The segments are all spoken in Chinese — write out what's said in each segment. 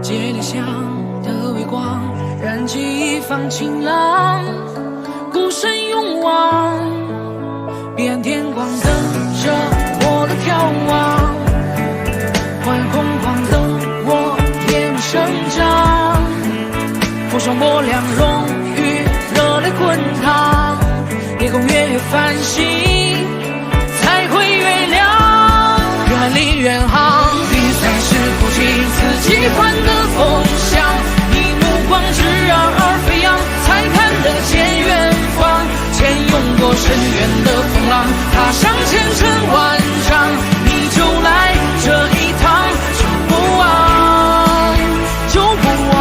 街里巷的微光，燃起一方晴朗，孤身勇往，彼岸天光等着我的眺望，花园空旷等我野蛮生长，风霜波凉融于热泪滚烫，夜空越繁星才会越亮，远离远航，你才是不及自己换的风向，你目光炙热而飞扬，才看得见远方，牵涌过深渊的风浪，踏上千程万丈，你就来这一趟，就不忘，就不忘。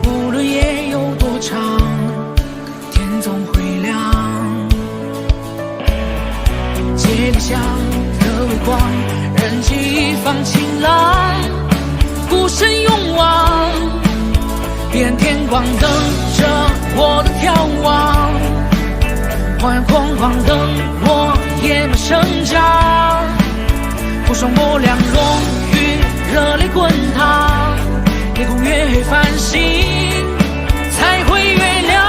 无论夜有多长，天总会亮。街里巷的微光，燃起一方晴朗，孤身勇往，彼岸天光等着我的眺望，花园空旷等我野蛮生长，风霜波凉融于热泪滚烫，夜空越繁星才会越亮，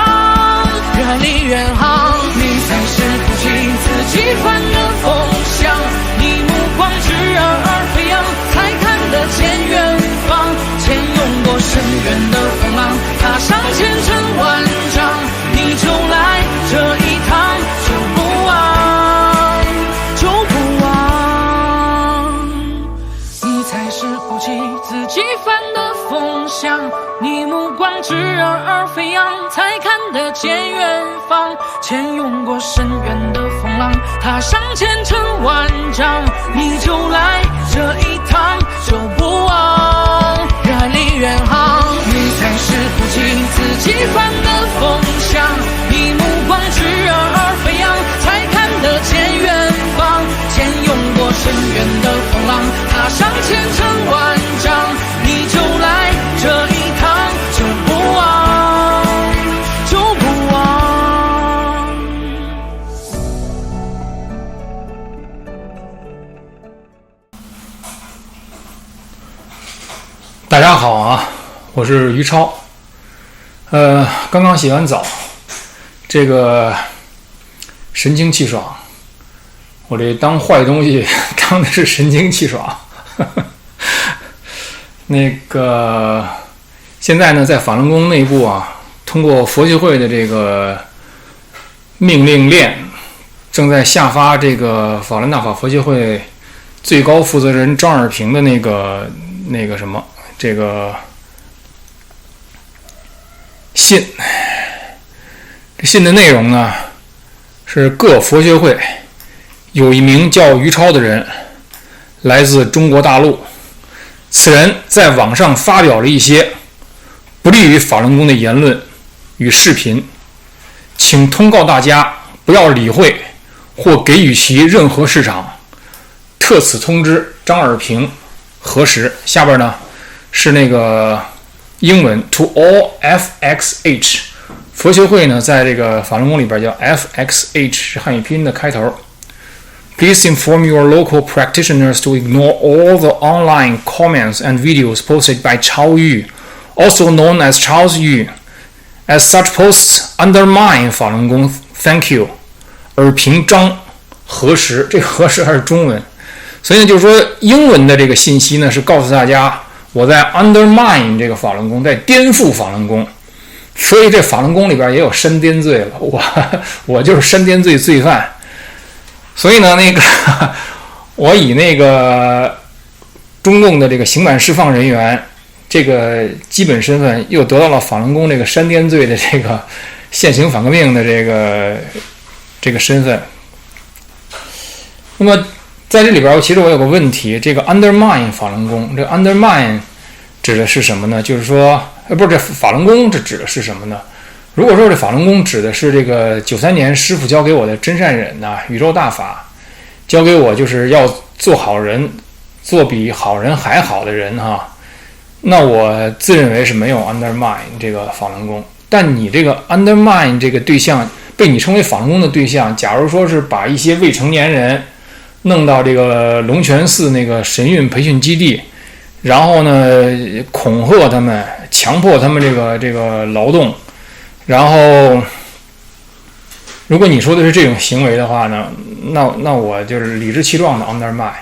远离远航，你才是不及自己换的风向，你目光炙热而飞扬，才看得见远方，牵涌过深渊的风浪，踏上千程万丈，你就来这一趟，就不忘，就不忘，你才是不及自己犯的风向，你目光炙热而飞扬，才看得见远方，牵涌过深渊的风浪，踏上千程万丈，你就来这一趟，就不忘，远离远航，你才是不及自己犯的风向，你目光炙热而飞扬，才看得见远方，牵涌过深渊的风浪，踏上千程万丈，你就来这一趟，就不忘，就不忘。大家好啊，我是于超。刚刚洗完澡，这个神清气爽。我这当坏东西当的是神清气爽。那个现在呢，在法轮功内部啊，通过佛学会的这个命令链，正在下发这个法轮大法佛学会最高负责人张尔平的那个什么这个信。这信的内容呢，是各佛学会有一名叫于超的人，来自中国大陆。此人在网上发表了一些不利于法轮功的言论与视频，请通告大家不要理会或给予其任何市场。特此通知张尔平核实。下边呢是那个英文 To all FXH， 佛学会呢在这个法轮功里边叫 FXH， 是汉语拼音的开头。Please inform your local practitioners to ignore all the online comments and videos posted by Chao Yu, also known as Charles Yu, as such posts undermine 法轮功。Thank you。尔平张核实，这个核实还是中文，所以呢，就是说英文的这个信息呢是告诉大家我在 undermine 这个法轮功，在颠覆法轮功，所以这法轮功里边也有煽颠罪了，我就是煽颠罪罪犯。所以呢，我以那个中共的这个刑满释放人员这个基本身份，又得到了法轮功这个煽颠罪的这个现行反革命的这个身份。那么在这里边，其实我有个问题，这个 undermine 法轮功，这个 undermine 指的是什么呢？就是说，不是这法轮功，这指的是什么呢？如果说这法轮功指的是这个93年师傅教给我的真善忍呐、宇宙大法，教给我就是要做好人，做比好人还好的人哈，那我自认为是没有 undermine 这个法轮功。但你这个 undermine 这个对象，被你称为法轮功的对象，假如说是把一些未成年人弄到这个龙泉寺那个神韵培训基地，然后呢恐吓他们，强迫他们这个劳动，然后如果你说的是这种行为的话呢，那我就是理直气壮的 undermine。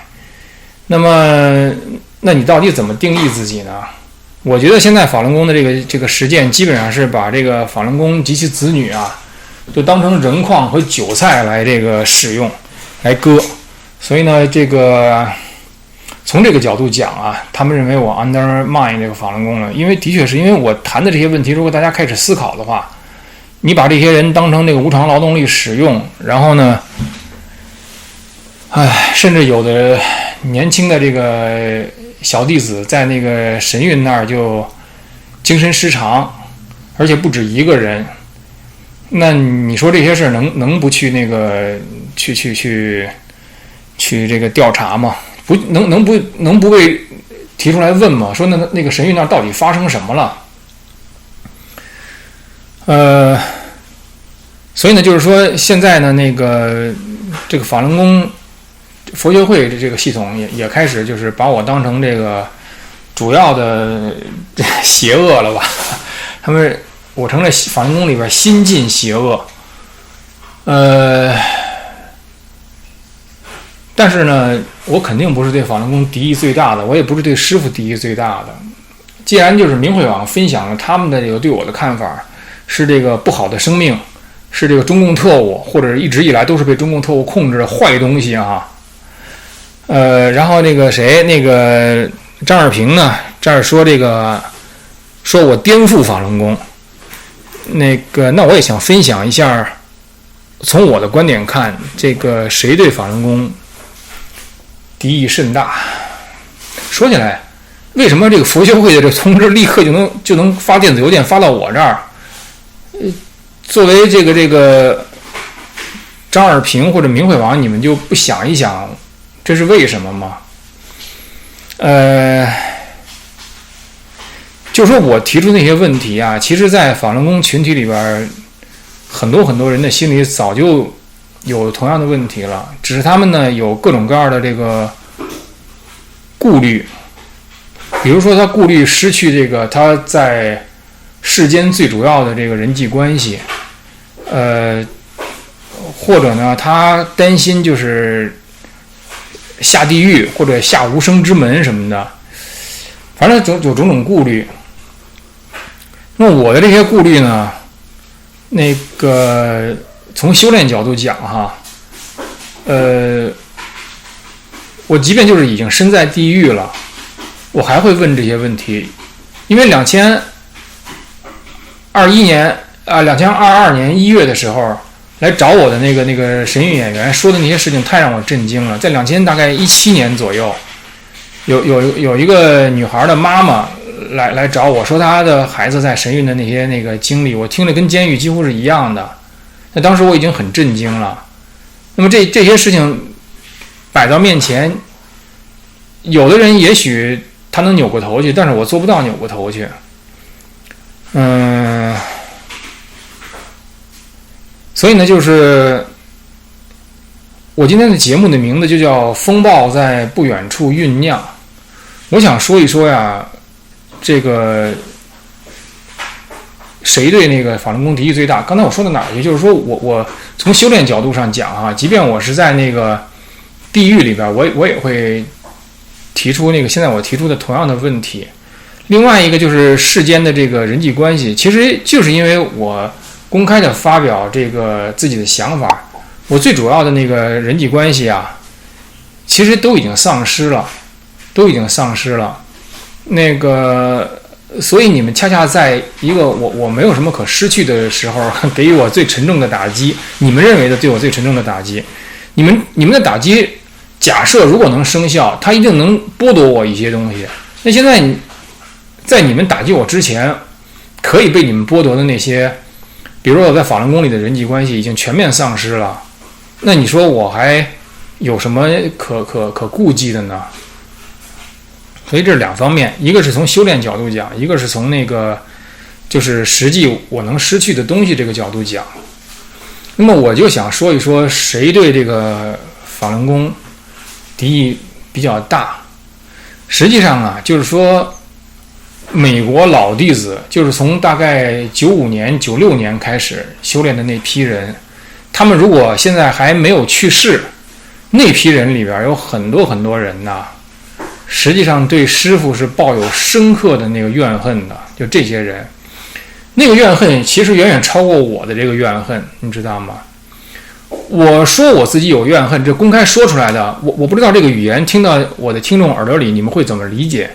那么那你到底怎么定义自己呢？我觉得现在法轮功的这个实践基本上是把这个法轮功及其子女啊都当成人矿和韭菜来这个使用来割。所以呢这个从这个角度讲啊，他们认为我 undermine 这个法轮功了。因为的确是因为我谈的这些问题，如果大家开始思考的话，你把这些人当成这个无偿劳动力使用，然后呢甚至有的年轻的这个小弟子在那个神韵那儿就精神失常，而且不止一个人。那你说这些事儿能不去那个去这个调查吗？不能不被提出来问吗？说那个神韵那儿到底发生什么了？所以呢，就是说现在呢，这个法轮功佛学会的这个系统也开始就是把我当成这个主要的邪恶了吧？我成了法轮功里边新晋邪恶。但是呢，我肯定不是对法轮功敌意最大的，我也不是对师父敌意最大的。既然就是明慧网分享了他们的这个对我的看法，是这个不好的生命，是这个中共特务，或者一直以来都是被中共特务控制的坏东西啊。然后那个张二平呢，这儿说说我颠覆法轮功，那我也想分享一下，从我的观点看，这个谁对法轮功敌意甚大。说起来，为什么这个佛学会的这个通知立刻就能发电子邮件发到我这儿？作为这个张二平或者明慧网，你们就不想一想这是为什么吗？就说我提出那些问题啊，其实在法轮功群体里边，很多人的心里早就有同样的问题了，只是他们呢有各种各样的这个顾虑。比如说他顾虑失去他在世间最主要的这个人际关系，或者呢他担心就是下地狱或者下无生之门什么的，反正有种种顾虑。那我的这些顾虑呢，从修炼角度讲哈，我即便就是已经身在地狱了，我还会问这些问题。因为2022年1月的时候来找我的那个神韵演员说的那些事情太让我震惊了。在大概2017年左右，有一个女孩的妈妈来找我说她的孩子在神韵的那些经历，我听着跟监狱几乎是一样的。那当时我已经很震惊了。那么这些事情摆到面前，有的人也许他能扭过头去，但是我做不到扭过头去。所以呢，就是我今天的节目的名字就叫《风暴在不远处酝酿》。我想说一说呀，这个谁对那个法轮功敌意最大？刚才我说到哪儿去？就是说我从修炼角度上讲哈，即便我是在那个地狱里边，我也会提出现在我提出的同样的问题。另外一个就是世间的这个人际关系，其实就是因为我公开的发表这个自己的想法，我最主要的那个人际关系啊，其实都已经丧失了。所以你们恰恰在一个我没有什么可失去的时候，给予我最沉重的打击。你们认为的对我最沉重的打击，你们的打击，假设如果能生效，它一定能剥夺我一些东西。那现在在你们打击我之前，可以被你们剥夺的那些比如说我在法轮功里的人际关系已经全面丧失了，那你说我还有什么可顾忌的呢？所以这是两方面，一个是从修炼角度讲，一个是从那个就是实际我能失去的东西这个角度讲。那么我就想说一说谁对这个法轮功敌意比较大。实际上啊，就是说美国老弟子，就是从大概95年、96年开始修炼的那批人，他们如果现在还没有去世，那批人里边有很多人呐，实际上对师父是抱有深刻的那个怨恨的。就这些人，那个怨恨其实远远超过我的这个怨恨，你知道吗？我说我自己有怨恨，这公开说出来的，我不知道这个语言听到我的听众耳朵里，你们会怎么理解？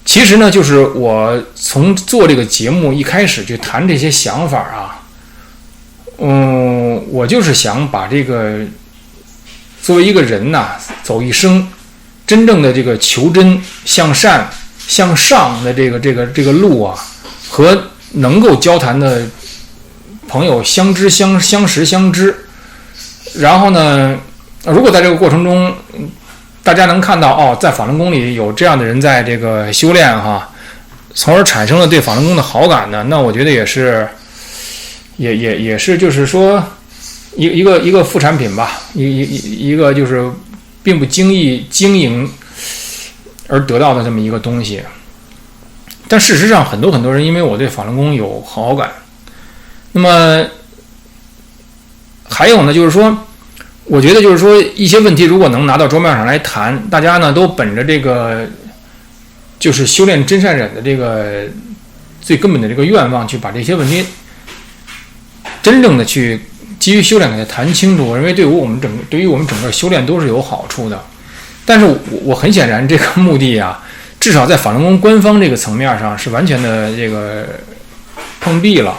其实呢，就是我从做这个节目一开始就谈这些想法啊，我就是想把这个作为一个人呐，走一生真正的这个求真、向善、向上的这个路啊，和能够交谈的朋友相识相知。然后呢，如果在这个过程中大家能看到在法轮功里有这样的人在这个修炼哈，从而产生了对法轮功的好感呢，那我觉得也是就是说一个副产品吧，一个就是并不经意经营而得到的这么一个东西。但事实上很多人因为我对法轮功有好感。那么还有呢，就是说我觉得就是说一些问题如果能拿到桌面上来谈，大家呢都本着这个就是修炼真善忍的这个最根本的这个愿望，去把这些问题真正的去基于修炼给它谈清楚，我认为对于我们整个修炼都是有好处的。但是我很显然这个目的啊，至少在法轮功官方这个层面上是完全的这个碰壁了。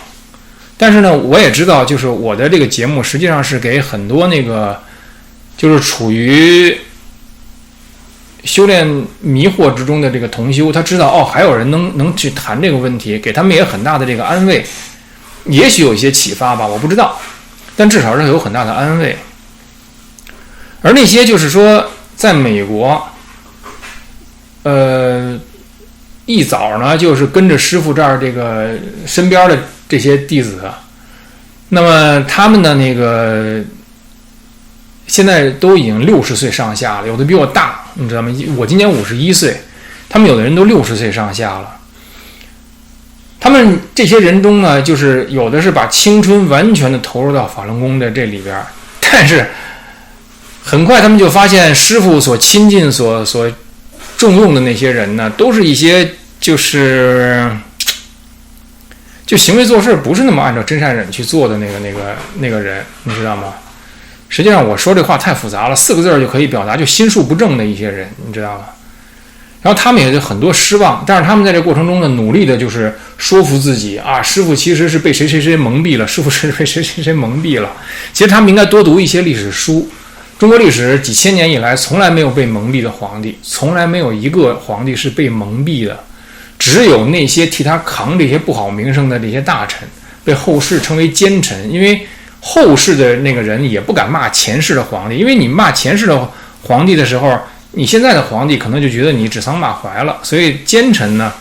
但是呢，我也知道，就是我的这个节目实际上是给很多那个就是处于修炼迷惑之中的这个同修，他知道还有人能去谈这个问题，给他们也很大的这个安慰，也许有一些启发吧，我不知道，但至少是有很大的安慰。而那些就是说在美国一早呢就是跟着师父这儿这个身边的这些弟子，那么他们的那个现在都已经60岁上下了，有的比我大，你知道吗？我今年51岁，他们有的人都60岁上下了。他们这些人中呢，就是有的是把青春完全的投入到法轮功的这里边，但是很快他们就发现师父所亲近所重用的那些人呢，都是一些就行为做事不是那么按照真善忍去做的那个人，你知道吗？实际上我说这话太复杂了，4个字就可以表达，就心术不正的一些人，你知道吗？然后他们也有很多失望，但是他们在这过程中呢，努力的就是说服自己啊，师父其实是被谁蒙蔽了，师父是被谁蒙蔽了。其实他们应该多读一些历史书，中国历史几千年以来从来没有被蒙蔽的皇帝，从来没有一个皇帝是被蒙蔽的，只有那些替他扛这些不好名声的这些大臣被后世称为奸臣，因为后世的那个人也不敢骂前世的皇帝，因为你骂前世的皇帝的时候，你现在的皇帝可能就觉得你指桑骂槐了，所以奸臣呢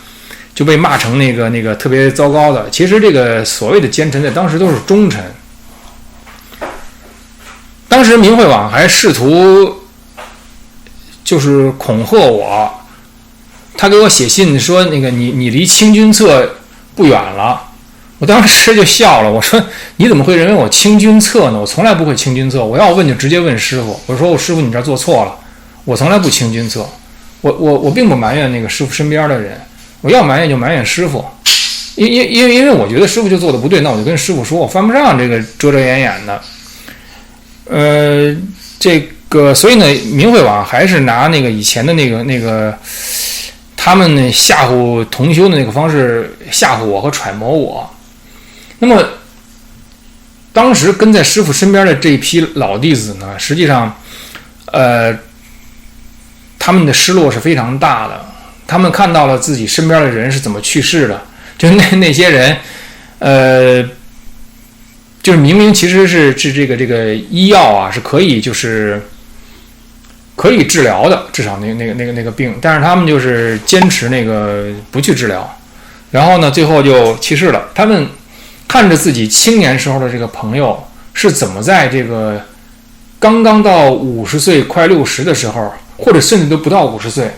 就被骂成那个特别糟糕的。其实这个所谓的奸臣在当时都是忠臣。当时明慧网还试图就是恐吓我，他给我写信说那个你离清君侧不远了。我当时就笑了，我说你怎么会认为我清君侧呢？我从来不会清君侧，我要问就直接问师傅。我说师傅你这做错了，我从来不清君侧。我并不埋怨那个师傅身边的人，我要埋怨就埋怨师傅，因为我觉得师傅就做的不对，那我就跟师傅说，我犯不上这个遮遮掩掩的。这个所以呢，明慧网还是拿那个以前的那个他们吓唬同修的那个方式吓唬我和揣摩我。那么当时跟在师父身边的这一批老弟子呢，实际上他们的失落是非常大的，他们看到了自己身边的人是怎么去世的，就那些人就是明明其实是这个医药啊是可以就是可以治疗的，至少那个病，但是他们就是坚持那个不去治疗，然后呢最后就去世了。他们看着自己青年时候的这个朋友是怎么在这个刚刚到50岁快60的时候，或者甚至都不到50岁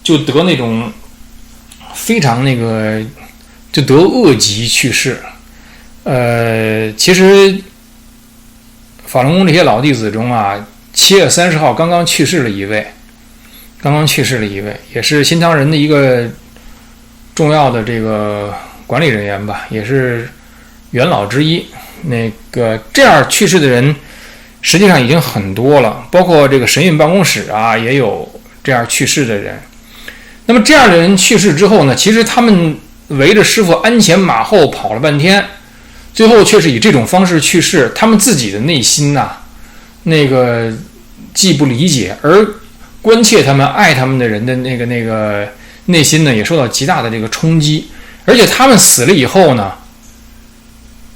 就得那种非常那个就得恶疾去世。其实法轮功这些老弟子中啊，7月30号刚刚去世了一位，也是新唐人的一个重要的这个管理人员吧，也是元老之一。那个这样去世的人实际上已经很多了，包括这个神韵办公室啊也有这样去世的人。那么这样的人去世之后呢，其实他们围着师父鞍前马后跑了半天，最后却是以这种方式去世，他们自己的内心呐，那个既不理解，而关切他们、爱他们的人的那个内心呢，也受到极大的这个冲击。而且他们死了以后呢，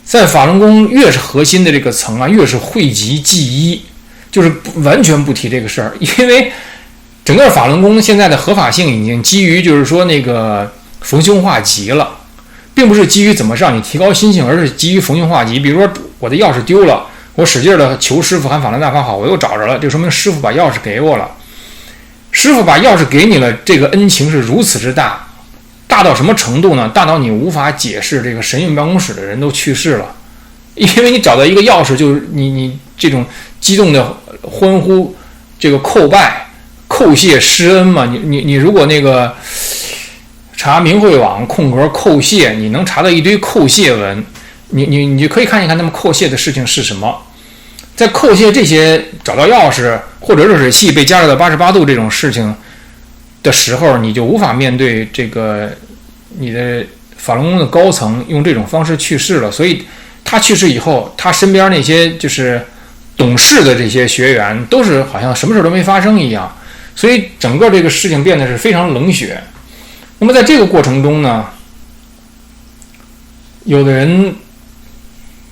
在法轮功越是核心的这个层啊，越是讳疾忌医，就是完全不提这个事儿，因为整个法轮功现在的合法性已经基于就是说那个逢凶化吉了。并不是基于怎么让你提高心性，而是基于逢凶化吉。比如说我的钥匙丢了，我使劲的求师傅喊法轮大法好，我又找着了，这说明师傅把钥匙给我了。师傅把钥匙给你了，这个恩情是如此之大，大到什么程度呢？大到你无法解释，这个神韵办公室的人都去世了，因为你找到一个钥匙，就是你这种激动的欢呼，这个叩拜、叩谢施恩嘛。你如果那个查明慧网空格叩谢，你能查到一堆叩谢文，你就可以看一看他们叩谢的事情是什么。在叩谢这些找到钥匙或者热水器被加热到88度这种事情的时候，你就无法面对这个你的法轮功的高层用这种方式去世了。所以他去世以后，他身边那些就是懂事的这些学员都是好像什么事都没发生一样，所以整个这个事情变得是非常冷血。那么在这个过程中呢，有的人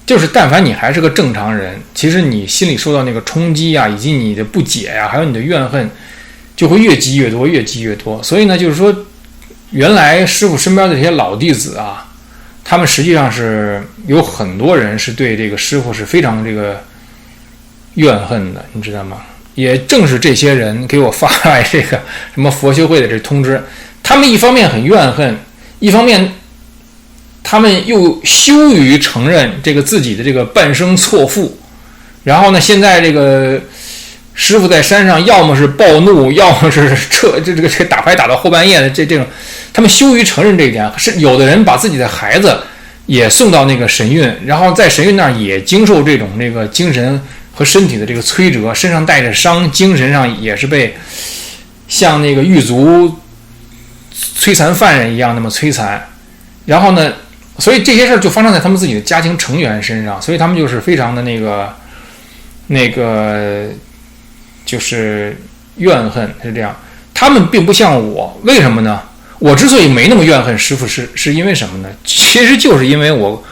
就是但凡你还是个正常人，其实你心里受到那个冲击啊，以及你的不解啊，还有你的怨恨就会越积越多。所以呢，就是说原来师父身边的这些老弟子啊，他们实际上是有很多人是对这个师父是非常这个怨恨的，你知道吗？也正是这些人给我发来这个什么佛学会的这通知，他们一方面很怨恨，一方面他们又羞于承认这个自己的这个半生错付。然后呢，现在这个师傅在山上要么是暴怒，要么是这个打牌打到后半夜的这种，他们羞于承认这一点。是有的人把自己的孩子也送到那个神韵，然后在神韵那儿也经受这种那个精神和身体的这个摧折，身上带着伤，精神上也是被像那个狱卒摧残犯人一样那么摧残。然后呢，所以这些事儿就发生在他们自己的家庭成员身上，所以他们就是非常的那个就是怨恨，是这样。他们并不像我，为什么呢？我之所以没那么怨恨师父，是因为什么呢？其实就是因为我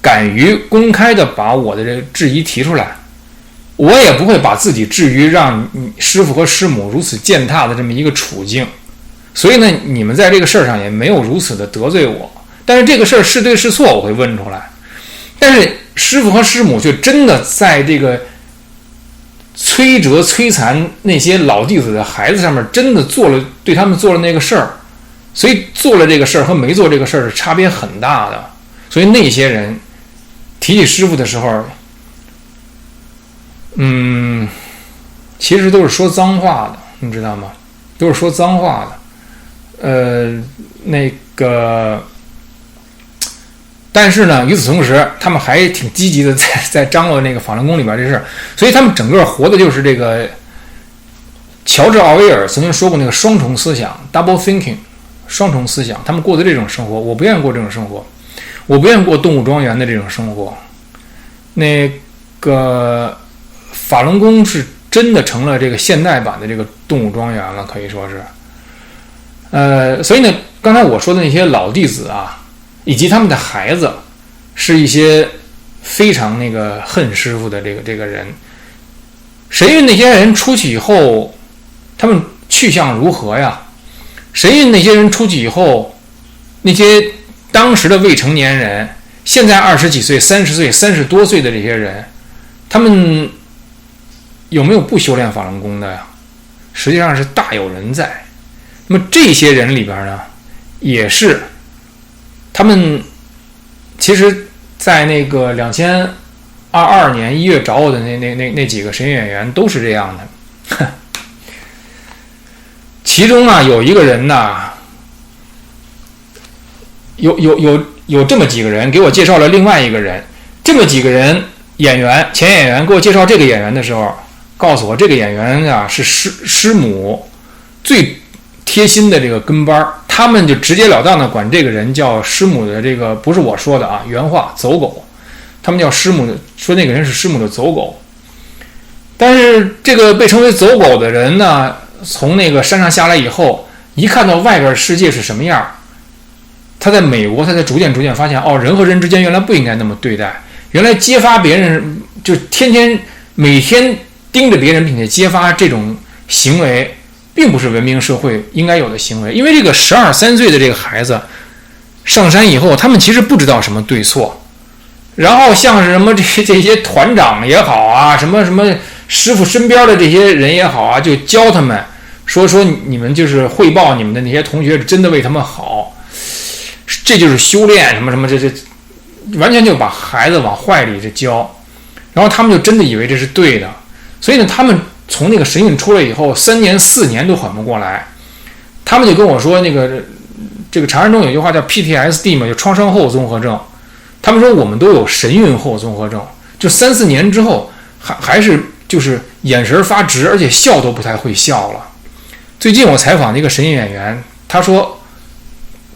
敢于公开的把我的这个质疑提出来，我也不会把自己置于让师父和师母如此践踏的这么一个处境。所以呢，你们在这个事儿上也没有如此的得罪我。但是这个事儿是对是错，我会问出来。但是师父和师母却真的在这个摧折摧残那些老弟子的孩子上面，真的对他们做了那个事儿。所以做了这个事儿和没做这个事儿是差别很大的。所以那些人提起师父的时候，其实都是说脏话的，你知道吗？都是说脏话的。但是呢，与此同时，他们还挺积极的在张罗那个法轮功里边这事儿，所以他们整个活的就是这个。乔治·奥威尔曾经说过那个双重思想 （double thinking）， 双重思想，他们过的这种生活，我不愿意过这种生活，我不愿意过动物庄园的这种生活。那个法轮功是真的成了这个现代版的这个动物庄园了，可以说是。所以呢，刚才我说的那些老弟子啊，以及他们的孩子，是一些非常那个恨师傅的这个人。神韵那些人出去以后，他们去向如何呀？神韵那些人出去以后，那些当时的未成年人，现在20几岁、30岁、30多岁的这些人，他们有没有不修炼法轮功的呀？实际上是大有人在。那么这些人里边呢，也是他们其实在那个2022年1月找我的那几个神韵演员都是这样的。其中啊有一个人呢，有这么几个人给我介绍了另外一个人，这么几个人前演员给我介绍这个演员的时候，告诉我这个演员啊是师母最贴心的这个跟班，他们就直截了当的管这个人叫师母的这个，不是我说的啊，原话走狗，他们叫师母的，说那个人是师母的走狗。但是这个被称为走狗的人呢，从那个山上下来以后，一看到外边世界是什么样，他在美国，他在逐渐发现，人和人之间原来不应该那么对待，原来揭发别人，就每天盯着别人并且揭发这种行为，并不是文明社会应该有的行为。因为这个12、13岁的这个孩子上山以后，他们其实不知道什么对错，然后像是什么这些团长也好啊，什么师傅身边的这些人也好啊，就教他们说你们就是汇报你们的那些同学是真的为他们好，这就是修炼什么这完全就把孩子往坏里这教，然后他们就真的以为这是对的。所以呢，他们从那个神韵出来以后，3年4年都缓不过来。他们就跟我说，这个常人中有句话叫 PTSD 嘛，就创伤后综合症。他们说我们都有神韵后综合症，就3、4年之后还是就是眼神发直，而且笑都不太会笑了。最近我采访的一个神韵演员，他说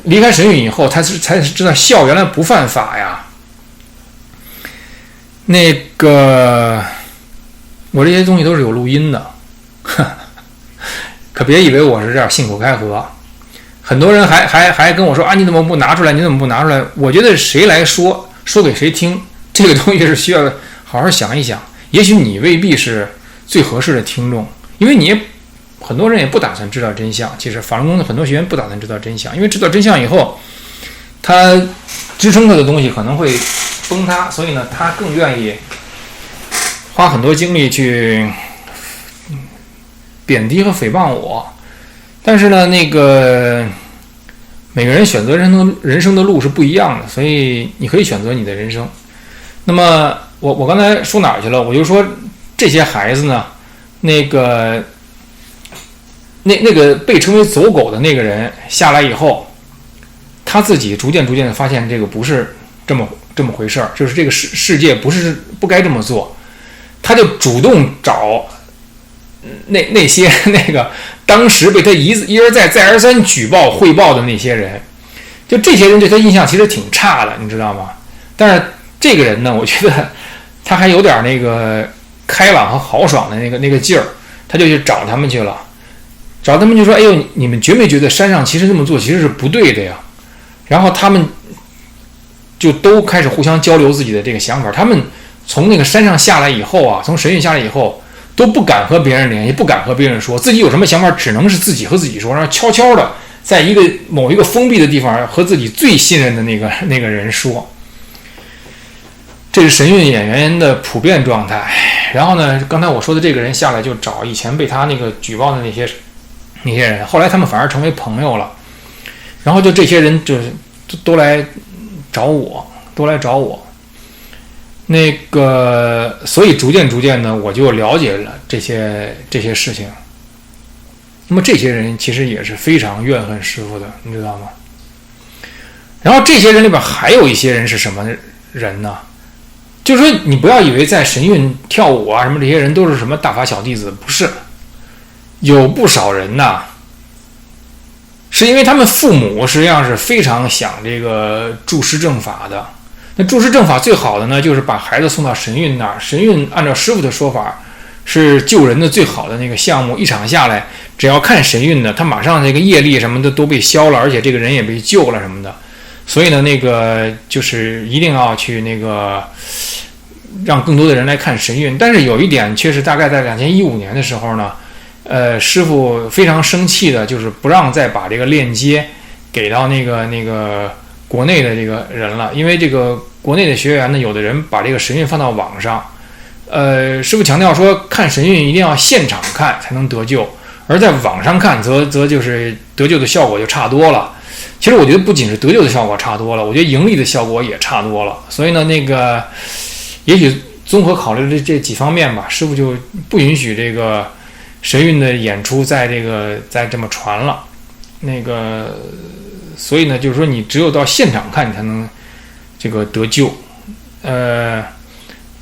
离开神韵以后，他才知道笑原来不犯法呀。我这些东西都是有录音的，可别以为我是这样信口开河。很多人还跟我说啊，你怎么不拿出来？你怎么不拿出来？我觉得谁来说给谁听，这个东西是需要好好想一想。也许你未必是最合适的听众，因为很多人也不打算知道真相。其实法轮功的很多学员不打算知道真相，因为知道真相以后，他支撑他的东西可能会崩塌，所以呢，他更愿意花很多精力去贬低和诽谤我。但是呢，每个人选择人生的路是不一样的，所以你可以选择你的人生。那么我刚才说哪儿去了？我就说这些孩子呢，那个被称为走狗的那个人下来以后，他自己逐渐的发现这个不是这么回事儿，就是这个世界不该这么做。他就主动找那些当时被他一而再再而三举报汇报的那些人，就这些人对他印象其实挺差的，你知道吗？但是这个人呢，我觉得他还有点开朗和豪爽的那个劲儿，他就去找他们去了，找他们就说：“哎呦，你们觉没觉得山上其实这么做其实是不对的呀？”然后他们就都开始互相交流自己的这个想法。他们从那个山上下来以后啊，从神韵下来以后，都不敢和别人联系，不敢和别人说自己有什么想法，只能是自己和自己说，然后悄悄的在某一个封闭的地方和自己最信任的那个人说。这是神韵演员的普遍状态。然后呢，刚才我说的这个人下来就找以前被他举报的那些人，后来他们反而成为朋友了。然后就这些人就是都来找我。所以逐渐呢，我就了解了这些事情。那么这些人其实也是非常怨恨师父的，你知道吗？然后这些人里边还有一些人是什么人呢？就是说，你不要以为在神韵跳舞啊什么这些人都是什么大法小弟子，不是，有不少人呐，是因为他们父母实际上是非常想这个助师正法的。那助师正法最好的呢，就是把孩子送到神韵那儿。神韵按照师傅的说法，是救人的最好的那个项目。一场下来，只要看神韵的，他马上这个业力什么的都被消了，而且这个人也被救了什么的。所以呢，那个就是一定要去那个让更多的人来看神韵。但是有一点确实，大概在2015年的时候呢，师傅非常生气的，就是不让再把这个链接给到那个国内的这个人了，因为这个国内的学员呢，有的人把这个神韵放到网上，师傅强调说，看神韵一定要现场看才能得救，而在网上看则就是得救的效果就差多了。其实我觉得不仅是得救的效果差多了，我觉得盈利的效果也差多了。所以呢，那个也许综合考虑这几方面吧，师傅就不允许这个神韵的演出再这么传了。那个，所以呢，就是说你只有到现场看，你才能这个得救。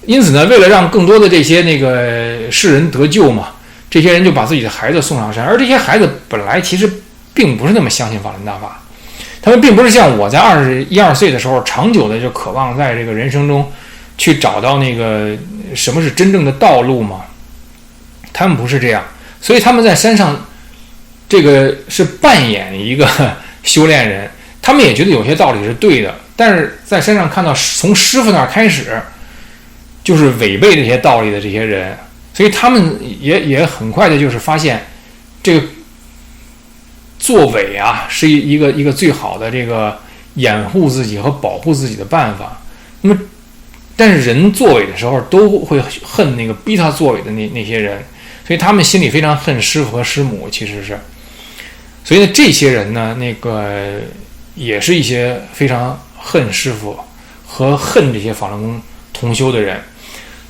因此呢，为了让更多的这些那个世人得救嘛，这些人就把自己的孩子送上山，而这些孩子本来其实并不是那么相信法轮大法。他们并不是像我在21、22岁的时候，长久的就渴望在这个人生中去找到那个什么是真正的道路嘛。他们不是这样，所以他们在山上这个是扮演一个修炼人，他们也觉得有些道理是对的，但是在山上看到从师傅那儿开始就是违背这些道理的这些人，所以他们也很快的就是发现这个作伪啊，是一个最好的这个掩护自己和保护自己的办法。那么，但是人作伪的时候都会恨那个逼他作伪的那些人，所以他们心里非常恨师傅和师母，其实是。所以呢，这些人呢，那个也是一些非常恨师傅和恨这些法轮功同修的人。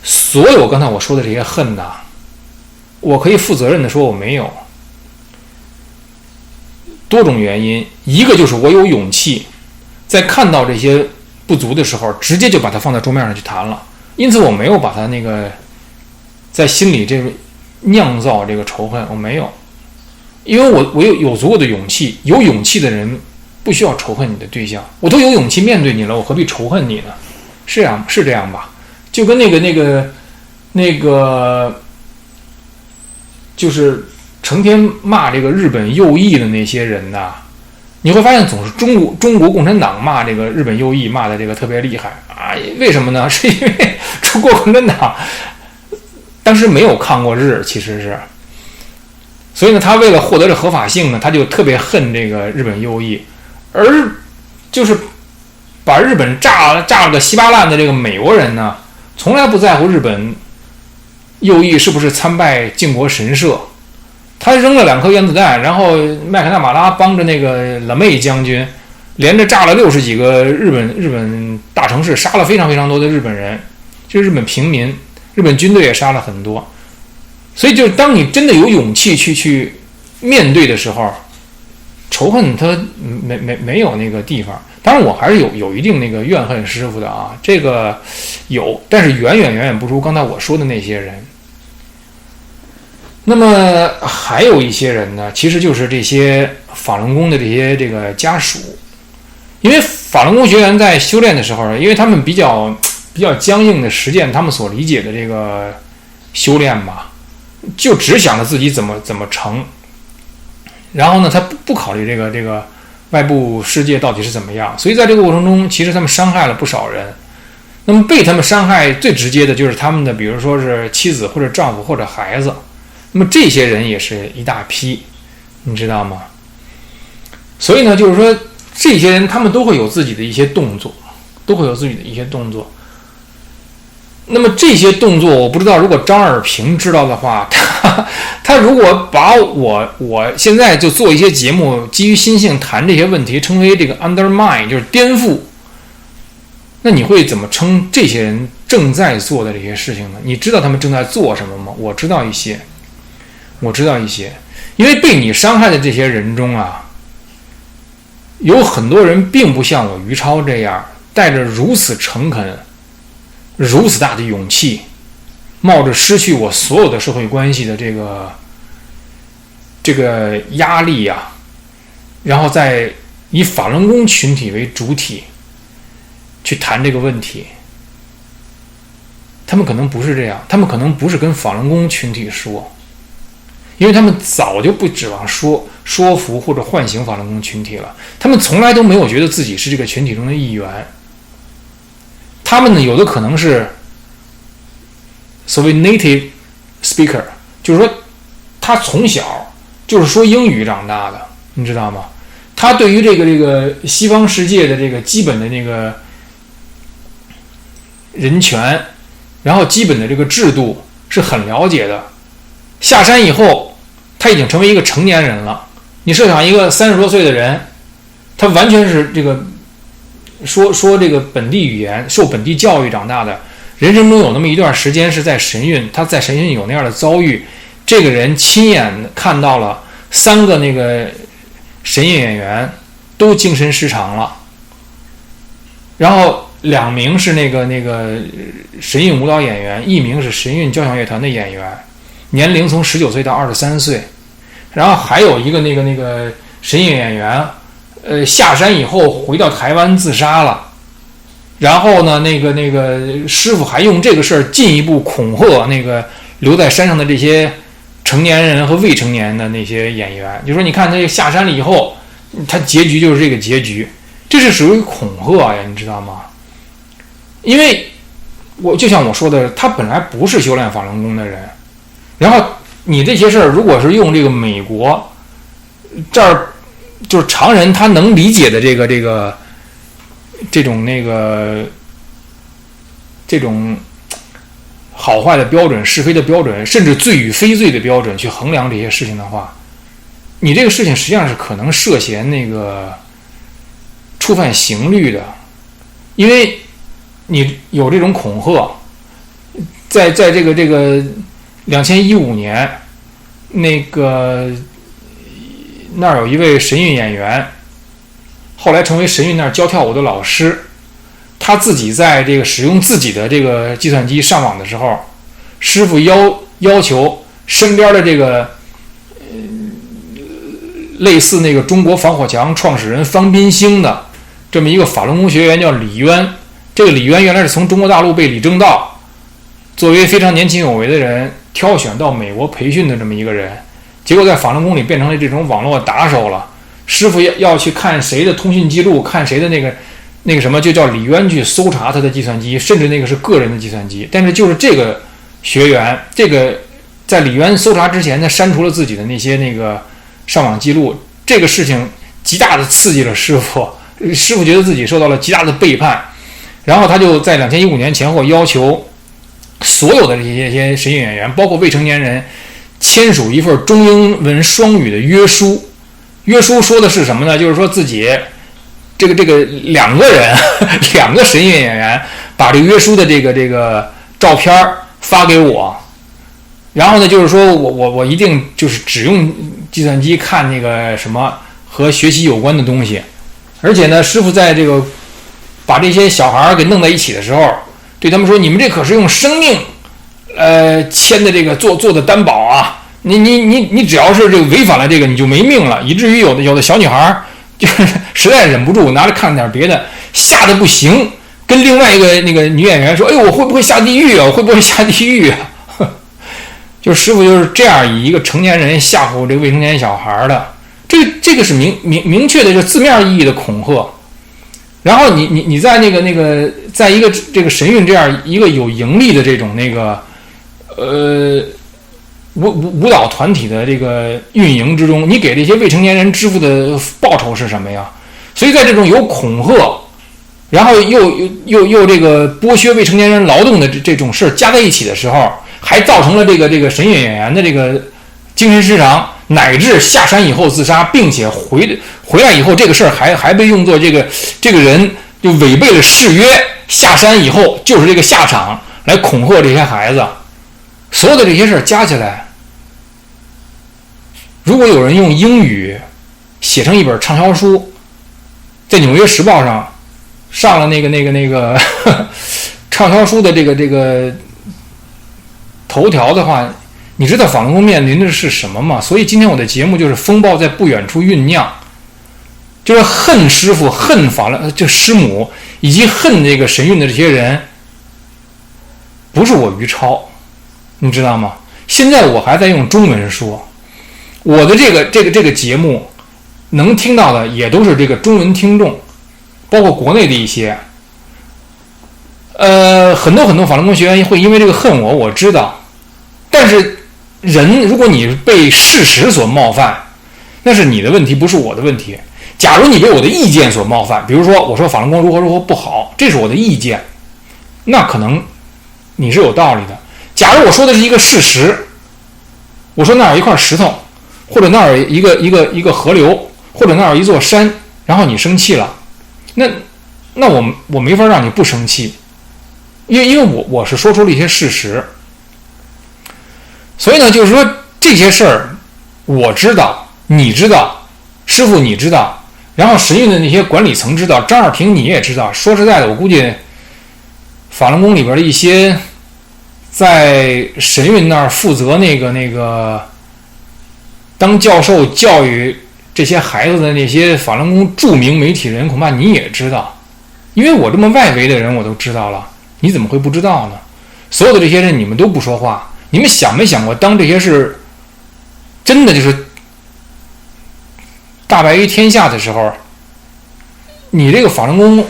所有刚才我说的这些恨呐，我可以负责任的说我没有。多种原因，一个就是我有勇气，在看到这些不足的时候，直接就把它放在桌面上去谈了，因此我没有把它那个在心里这个酿造这个仇恨，我没有，因为我有足够的勇气，有勇气的人不需要仇恨你的对象，我都有勇气面对你了，我何必仇恨你呢？是这样吧？就跟那个，就是成天骂这个日本右翼的那些人呐，你会发现总是中国共产党骂这个日本右翼骂的这个特别厉害啊！为什么呢？是因为中国共产党当时没有抗过日，其实是，所以呢，他为了获得这合法性呢，他就特别恨这个日本右翼，而就是把日本炸了个稀巴烂的这个美国人呢，从来不在乎日本右翼是不是参拜靖国神社。他扔了2颗原子弹，然后麦克纳马拉帮着那个拉妹将军连着炸了60几个日本大城市，杀了非常非常多的日本人，就是日本平民，日本军队也杀了很多。所以就当你真的有勇气去面对的时候，仇恨他没有那个地方。当然我还是有一定那个怨恨师傅的啊，这个有，但是远远不如刚才我说的那些人。那么还有一些人呢，其实就是这些法轮功的这个家属，因为法轮功学员在修炼的时候，因为他们比较僵硬的实践他们所理解的这个修炼嘛，就只想着自己怎么成，然后呢，他不考虑这个外部世界到底是怎么样，所以在这个过程中，其实他们伤害了不少人。那么被他们伤害最直接的就是他们的，比如说是妻子或者丈夫或者孩子。那么这些人也是一大批，你知道吗？所以呢，就是说这些人他们都会有自己的一些动作，那么这些动作，我不知道，如果张尔平知道的话，他如果把我现在就做一些节目，基于心性谈这些问题，称为这个 undermine， 就是颠覆，那你会怎么称这些人正在做的这些事情呢？你知道他们正在做什么吗？我知道一些，因为被你伤害的这些人中啊，有很多人并不像我于超这样带着如此诚恳、如此大的勇气，冒着失去我所有的社会关系的这个压力啊，然后再以法轮功群体为主体去谈这个问题。他们可能不是这样，他们可能不是跟法轮功群体说，因为他们早就不指望说说服或者唤醒法轮功群体了。他们从来都没有觉得自己是这个群体中的一员。他们呢，有的可能是所谓 native speaker， 就是说他从小就是说英语长大的，你知道吗？他对于这个西方世界的这个基本的那个人权，然后基本的这个制度是很了解的。下山以后，他已经成为一个成年人了。你设想一个30多岁的人，他完全是这个说这个本地语言，受本地教育长大的，人生中有那么一段时间是在神韵，他在神韵有那样的遭遇。这个人亲眼看到了3个那个神韵演员都精神失常了，然后2名是那个神韵舞蹈演员，1名是神韵交响乐团的演员，年龄从19岁到23岁，然后还有一个那个神韵演员，下山以后回到台湾自杀了，然后呢那个师傅还用这个事儿进一步恐吓那个留在山上的这些成年人和未成年的那些演员，就说你看他下山了以后，他结局就是这个结局，这是属于恐吓呀，你知道吗？因为就像我说的，他本来不是修炼法轮功的人，然后你这些事儿如果是用这个美国这儿就是常人他能理解的这种好坏的标准、是非的标准，甚至罪与非罪的标准去衡量这些事情的话，你这个事情实际上是可能涉嫌那个触犯刑律的，因为你有这种恐吓，在这个2015年，那儿有一位神韵演员，后来成为神韵那儿教跳舞的老师，他自己在这个使用自己的这个计算机上网的时候，师傅要求身边的这个类似那个中国防火墙创始人方斌兴的这么一个法轮功学员叫李渊。这个李渊原来是从中国大陆被李政道作为非常年轻有为的人挑选到美国培训的这么一个人，结果在法轮功里变成了这种网络打手了。师傅要去看谁的通讯记录，看谁的那个什么，就叫李渊去搜查他的计算机，甚至那个是个人的计算机。但是就是这个学员，这个在李渊搜查之前，他删除了自己的那些上网记录，这个事情极大的刺激了师傅，师傅觉得自己受到了极大的背叛，然后他就在2015年前后要求所有的这些神韵演员，包括未成年人，签署一份中英文双语的约书。约书说的是什么呢？就是说自己这个2个人2个神韵演员把这个约书的这个照片发给我，然后呢就是说我一定就是只用计算机看那个什么和学习有关的东西，而且呢师傅在这个把这些小孩给弄在一起的时候，对他们说，你们这可是用生命签的这个做的担保啊，你只要是这个违反了这个，你就没命了，以至于有的小女孩就是实在忍不住拿着看点别的，吓得不行，跟另外一个那个女演员说，哎呦，我会不会下地狱啊？我会不会下地狱啊？就师傅就是这样以一个成年人吓唬这个未成年小孩的，这个是明确的，就字面意义的恐吓。然后你在在一个这个神韵这样一个有盈利的这种舞蹈团体的这个运营之中，你给这些未成年人支付的报酬是什么呀？所以在这种有恐吓，然后又这个剥削未成年人劳动的这种事加在一起的时候，还造成了这个神韵演员的这个精神失常，乃至下山以后自杀，并且回来以后这个事儿还被用作这个人就违背了誓约，下山以后就是这个下场，来恐吓这些孩子。所有的这些事儿加起来，如果有人用英语写成一本畅销书，在《纽约时报》上了那个畅销书的这个头条的话，你知道法轮功面临的是什么吗？所以今天我的节目就是风暴在不远处酝酿，就是恨师傅、恨这师母以及恨这个神韵的这些人，不是我于超，你知道吗？现在我还在用中文说，我的这个节目能听到的也都是这个中文听众，包括国内的一些，很多法轮功学员会因为这个恨我，我知道，但是人如果你被事实所冒犯，那是你的问题，不是我的问题。假如你被我的意见所冒犯，比如说我说法轮功如何不好，这是我的意见，那可能你是有道理的。假如我说的是一个事实，我说那儿有一块石头，或者那儿有一个河流，或者那儿有一座山，然后你生气了，那我没法让你不生气，因为我是说出了一些事实。所以呢，就是说这些事儿我知道，你知道，师傅你知道，然后神韵的那些管理层知道，张二平你也知道。说实在的，我估计法轮功里边的一些在神韵那儿负责那个当教授教育这些孩子的那些法轮功著名媒体人，恐怕你也知道，因为我这么外围的人我都知道了，你怎么会不知道呢？所有的这些人你们都不说话，你们想没想过，当这些事真的就是大白于天下的时候，你这个法轮功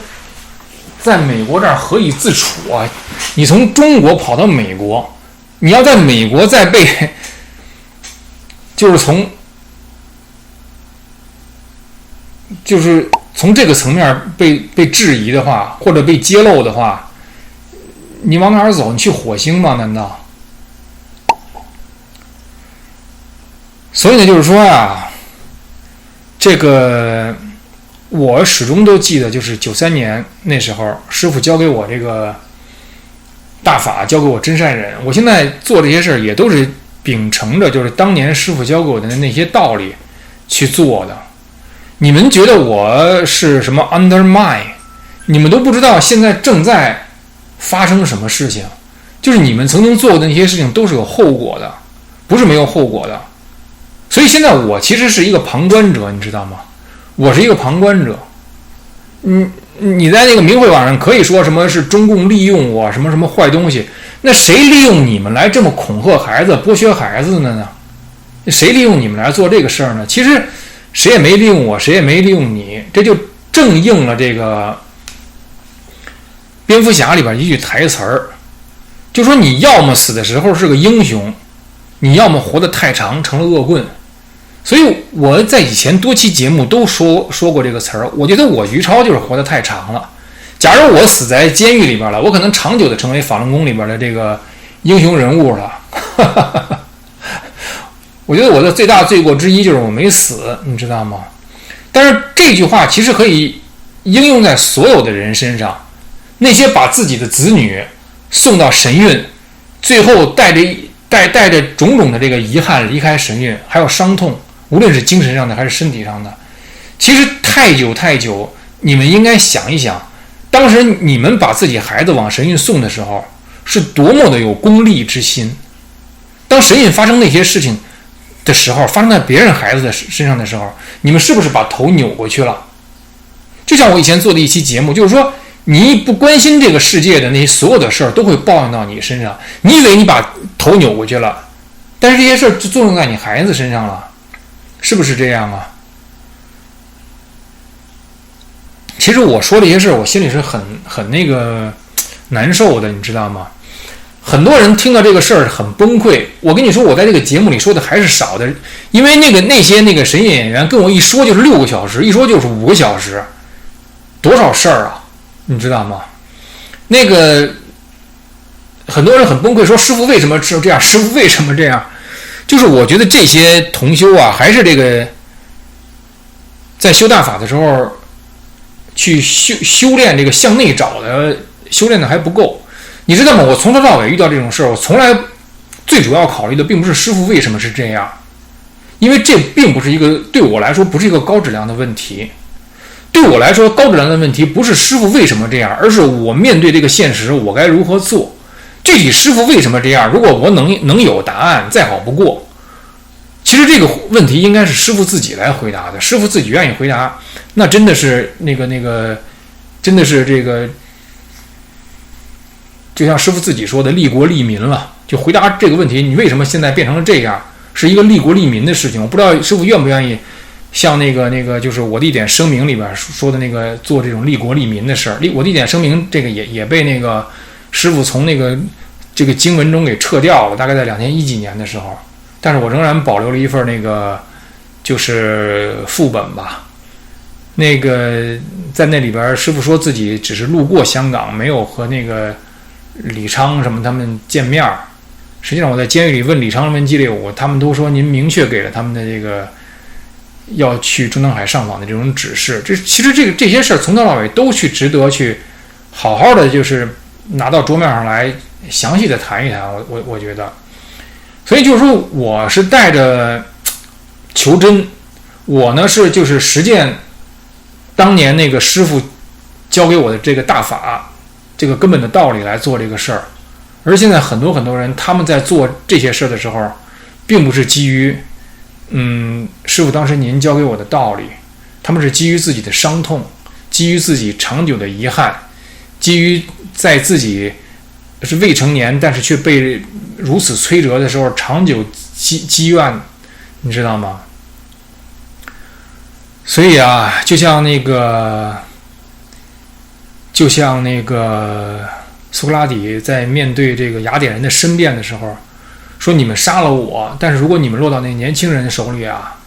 在美国这儿何以自处啊？你从中国跑到美国，你要在美国再被就是从这个层面被质疑的话，或者被揭露的话，你往哪儿走？你去火星吗？难道？所以呢，就是说啊，这个我始终都记得，就是93年那时候，师傅教给我这个大法，教给我真善忍。我现在做这些事儿也都是秉承着就是当年师傅教给我的那些道理去做的。你们觉得我是什么 undermine， 你们都不知道现在正在发生什么事情，就是你们曾经做过的那些事情都是有后果的，不是没有后果的。所以现在我其实是一个旁观者，你知道吗？我是一个旁观者。你在那个明慧网上可以说什么是中共利用我什么什么坏东西，那谁利用你们来这么恐吓孩子、剥削孩子的呢？谁利用你们来做这个事儿呢？其实谁也没利用我，谁也没利用你，这就正应了这个蝙蝠侠里边一句台词儿，就说你要么死的时候是个英雄，你要么活得太长成了恶棍。所以我在以前多期节目都说过这个词儿，我觉得我于超就是活得太长了。假如我死在监狱里边了，我可能长久的成为法轮功里边的这个英雄人物了。我觉得我的最大罪过之一就是我没死，你知道吗？但是这句话其实可以应用在所有的人身上，那些把自己的子女送到神韵，最后带着种种的这个遗憾离开神韵，还有伤痛，无论是精神上的还是身体上的，其实太久，你们应该想一想，当时你们把自己孩子往神韵送的时候，是多么的有功利之心。当神韵发生那些事情的时候，发生在别人孩子的身上的时候，你们是不是把头扭过去了？就像我以前做的一期节目，就是说你不关心这个世界的那些所有的事儿都会报应到你身上，你以为你把头扭过去了，但是这些事儿就作用在你孩子身上了，是不是这样啊？其实我说这些事儿，我心里是很那个难受的，你知道吗？很多人听到这个事儿很崩溃。我跟你说，我在这个节目里说的还是少的，因为那些神演员跟我一说就是6个小时，一说就是5个小时，多少事儿啊，你知道吗？那个很多人很崩溃，说师父为什么这样？师父为什么这样？就是我觉得这些同修啊，还是这个在修大法的时候去修炼这个向内找的，修炼的还不够。你知道吗？我从头到尾遇到这种事儿，我从来最主要考虑的并不是师父为什么是这样，因为这并不是一个对我来说不是一个高质量的问题。对我来说，高质量的问题不是师父为什么这样，而是我面对这个现实，我该如何做。具体师父为什么这样，如果我能有答案，再好不过。其实这个问题应该是师父自己来回答的，师父自己愿意回答，那真的是那个，真的是这个。就像师父自己说的，利国利民了，就回答这个问题，你为什么现在变成了这样？是一个利国利民的事情。我不知道师傅愿不愿意像那个就是我的一点声明里边说的那个做这种利国利民的事儿。我的一点声明这个也被那个师傅从这个经文中给撤掉了，大概在2010几年的时候。但是我仍然保留了一份那个就是副本吧。那个在那里边，师傅说自己只是路过香港，没有和那个李昌什么他们见面。实际上我在监狱里问李昌问纪烈武，他们都说您明确给了他们的这个要去中南海上访的这种指示。其实这些事儿从头到尾都值得去好好的就是拿到桌面上来详细的谈一谈。我觉得，所以就是说我是带着求真，我呢是就是实践当年那个师傅教给我的这个大法，这个根本的道理来做这个事儿。而现在很多人他们在做这些事儿的时候，并不是基于师傅当时您教给我的道理，他们是基于自己的伤痛，基于自己长久的遗憾，基于在自己是未成年但是却被如此摧折的时候长久积怨，你知道吗？所以啊，就像那个苏格拉底在面对这个雅典人的申辩的时候说，你们杀了我，但是如果你们落到那年轻人手里啊，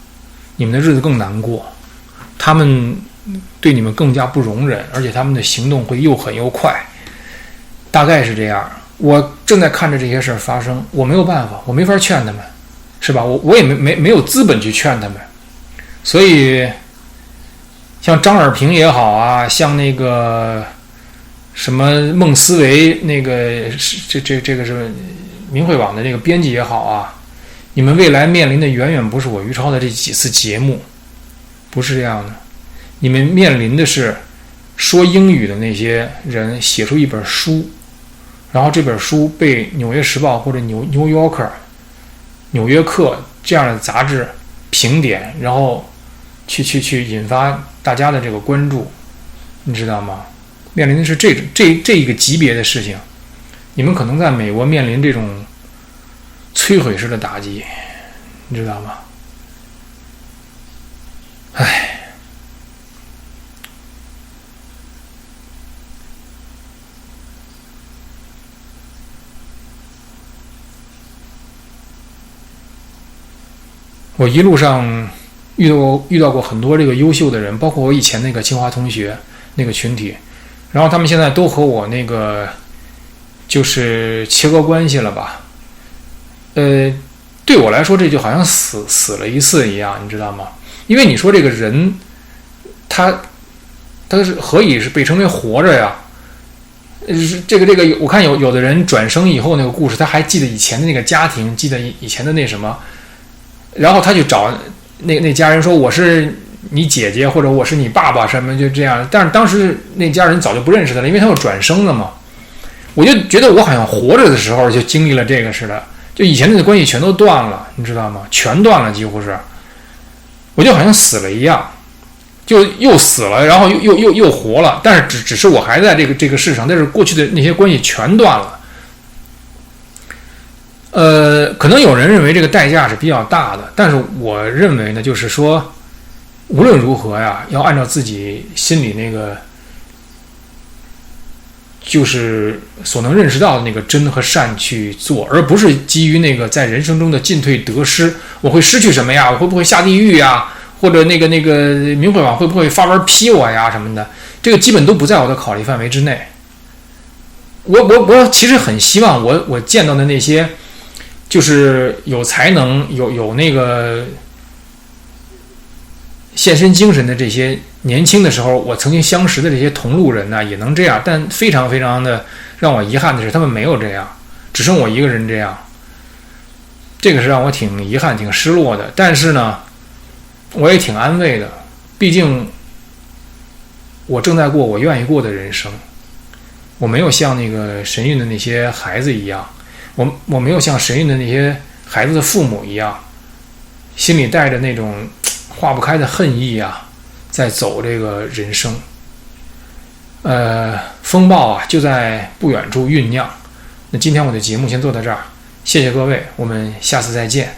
你们的日子更难过，他们对你们更加不容忍，而且他们的行动会又狠又快，大概是这样。我正在看着这些事儿发生，我没有办法，我没法劝他们，是吧？我也没有资本去劝他们。所以像张尔平也好啊，像那个什么孟思维那个这个是明慧网的这个编辑也好啊，你们未来面临的远远不是我于超的这几次节目，不是这样的。你们面临的是说英语的那些人写出一本书，然后这本书被《纽约时报》或者New Yorker 纽约客这样的杂志评点，然后去引发大家的这个关注，你知道吗？面临的是这一个级别的事情。你们可能在美国面临这种摧毁式的打击，你知道吗？唉，我一路上遇到过很多这个优秀的人，包括我以前那个清华同学那个群体，然后他们现在都和我那个就是切割关系了吧？对我来说这就好像死了一次一样，你知道吗？因为你说这个人他是何以是被称为活着呀？这个我看有的人转生以后那个故事，他还记得以前的那个家庭，记得以前的那什么，然后他就找那家人说我是你姐姐或者我是你爸爸什么，就这样。但是当时那家人早就不认识他了，因为他要转生了嘛。我就觉得我好像活着的时候就经历了这个似的，就以前的关系全都断了，你知道吗？全断了，几乎是，我就好像死了一样，就又死了，然后又活了，但是只是我还在这个世上，但是过去的那些关系全断了。可能有人认为这个代价是比较大的，但是我认为呢，就是说，无论如何呀，要按照自己心里那个，就是所能认识到的那个真和善去做，而不是基于那个在人生中的进退得失，我会失去什么呀？我会不会下地狱呀？或者那个明慧网会不会发文批我呀什么的？这个基本都不在我的考虑范围之内。我其实很希望我见到的那些，就是有才能、有那个献身精神的这些年轻的时候我曾经相识的这些同路人呢，也能这样。但非常非常的让我遗憾的是，他们没有这样，只剩我一个人这样。这个是让我挺遗憾、挺失落的。但是呢，我也挺安慰的，毕竟我正在过我愿意过的人生。我没有像那个神韵的那些孩子一样，我没有像神韵的那些孩子的父母一样，心里带着那种化不开的恨意啊，在走这个人生。风暴啊就在不远处酝酿。那今天我的节目先做到这儿，谢谢各位，我们下次再见。